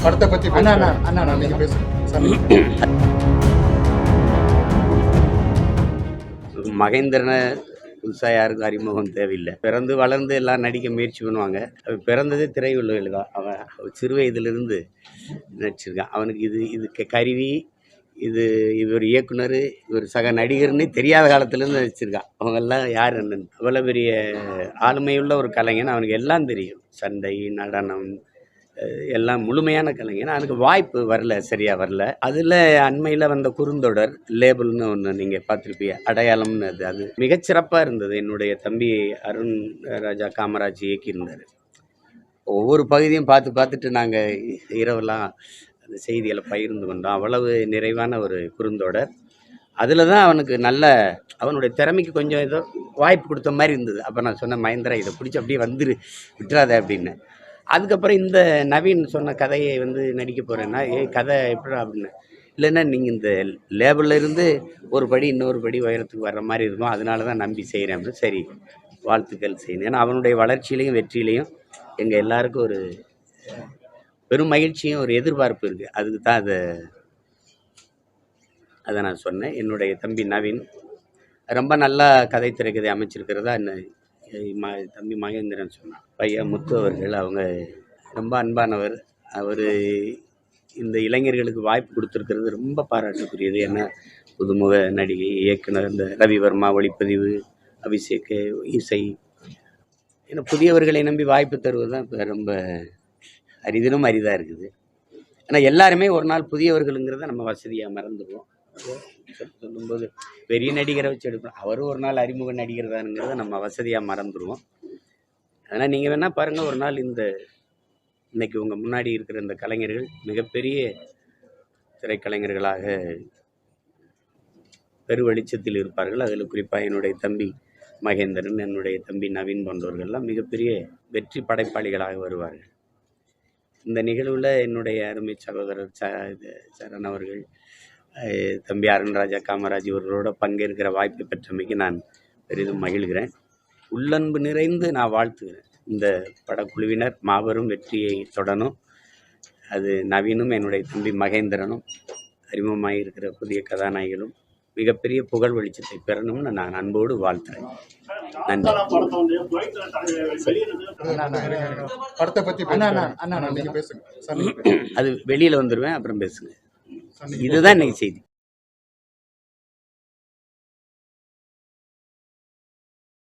படத்தை பத்தி அண்ணா அண்ணா அண்ணா நீங்க பேசுங்க. மகேந்திரனை புதுசாக யாருக்கும் அறிமுகம் தேவையில்லை. பிறந்து வளர்ந்து எல்லாம் நடிக்க முயற்சி பண்ணுவாங்க. அவன் பிறந்ததே திரையுலகில் தான். அவன் சிறு வயதிலிருந்து நடிச்சிருக்கான். அவனுக்கு இது கருவி, இவர் இயக்குனர், இவர் சக நடிகர்னு தெரியாத காலத்துலேருந்து நடிச்சிருக்கான். அவங்கெல்லாம் யார் என்னன்னு அவ்வளோ பெரிய ஆளுமையுள்ள ஒரு கலைஞன். அவனுக்கு எல்லாம் தெரியும். சண்டை, நடனம், எல்லாம் முழுமையான கலைஞன். அதுக்கு வாய்ப்பு வரல, சரியாக வரல. அதில் அண்மையில் வந்த குறுந்தொடர் லேபிள்னு ஒன்று நீங்கள் பார்த்துருப்பீங்க, அடையாளம்னு. அது மிகச்சிறப்பாக இருந்தது. என்னுடைய தம்பி அருண் ராஜா காமராஜ் இயக்கியிருந்தார். ஒவ்வொரு பகுதியும் பார்த்துட்டு நாங்கள் இரவெல்லாம் அந்த செய்திகளை பகிர்ந்து கொண்டோம். அவ்வளவு நிறைவான ஒரு குறுந்தொடர். அதில் தான் அவனுக்கு நல்ல அவனுடைய திறமைக்கு கொஞ்சம் ஏதோ வாய்ப்பு கொடுத்த மாதிரி இருந்தது. அப்போ நான் சொன்னேன், மகேந்திரா இதை பிடிச்சி அப்படியே வந்துரு, விட்டுறாத அப்படின்னு. அதுக்கப்புறம் இந்த நவீன் சொன்ன கதையை நடிக்க போகிறேன்னா, கதை எப்படா அப்படின்னு. இல்லைன்னா நீங்கள் இந்த லேபிளில் இருந்து ஒரு படி இன்னொரு படி உயரத்துக்கு வர்ற மாதிரி இருக்கும், அதனால தான் நம்பி செய்கிறேன் அப்படின்னு. சரி, வாழ்த்துக்கள் செய்யணும். ஏன்னா அவனுடைய வளர்ச்சியிலையும் வெற்றியிலையும் எங்கள் எல்லாருக்கும் ஒரு பெரும் மகிழ்ச்சியும் ஒரு எதிர்பார்ப்பு இருக்குது. அதுக்கு தான் அதை நான் சொன்னேன். என்னுடைய தம்பி நவீன் ரொம்ப நல்லா கதை திரைக்கதை அமைச்சிருக்கிறதா தம்பி மகேந்திரன் சொன்னான். பையன் முத்து அவர்கள், அவங்க ரொம்ப அன்பானவர். அவர் இந்த இளைஞர்களுக்கு வாய்ப்பு கொடுத்துருக்கிறது ரொம்ப பாராட்டுக்குரியது. ஏன்னா புதுமுக நடிகை, இயக்குனர், இந்த ரவிவர்மா ஒளிப்பதிவு, அபிஷேக் இசை, ஏன்னா புதியவர்களை நம்பி வாய்ப்பு தருவது தான் இப்போ ரொம்ப அரிதிலும் அரிதாக இருக்குது. ஆனால் எல்லாருமே ஒரு நாள் புதியவர்களுங்கிறத நம்ம வசதியாக மறந்துடுவோம். சொல்லும்போது பெரிய நடிகரை வச்சு எடுப்போம், அவரும் ஒரு நாள் அறிமுக நடிகர் தானுங்கிறத நம்ம வசதியாக மறந்துடுவோம். அதனால் நீங்கள் வேணால் பாருங்கள், ஒரு நாள் இன்னைக்கு உங்கள் முன்னாடி இருக்கிற இந்த கலைஞர்கள் மிகப்பெரிய திரைக்கலைஞர்களாக பெரு வெளிச்சத்தில் இருப்பார்கள். அதில் குறிப்பாக என்னுடைய தம்பி மகேந்திரன், என்னுடைய தம்பி நவீன் போன்றவர்கள்லாம் மிகப்பெரிய வெற்றி படைப்பாளிகளாக வருவார்கள். இந்த நிகழ்வில் என்னுடைய அருமை சகோதரர் சரண் அவர்கள், தம்பி அருண்ராஜா காமராஜ் இவர்களோட பங்கேற்கிற வாய்ப்பை பெற்றமைக்கு நான் பெரிதும் மகிழ்கிறேன். உள்ளன்பு நிறைந்து நான் வாழ்த்துகிறேன். இந்த படக்குழுவினர் மாபெரும் வெற்றியை தொடரும். அது நவீனும் என்னுடைய தம்பி மகேந்திரனும் அறிமுகமாக இருக்கிற புதிய கதாநாயகிகளும் மிகப்பெரிய புகழ் வெளிச்சத்தை பெறணும்னு நான் அன்போடு வாழ்த்துறேன். நன்றி. படத்தை பத்தி அண்ணா நீங்க பேசுங்க. அது வெளியில் வந்துடுவேன், அப்புறம் பேசுங்க. இதுதான் இன்னைக்கு செய்தி.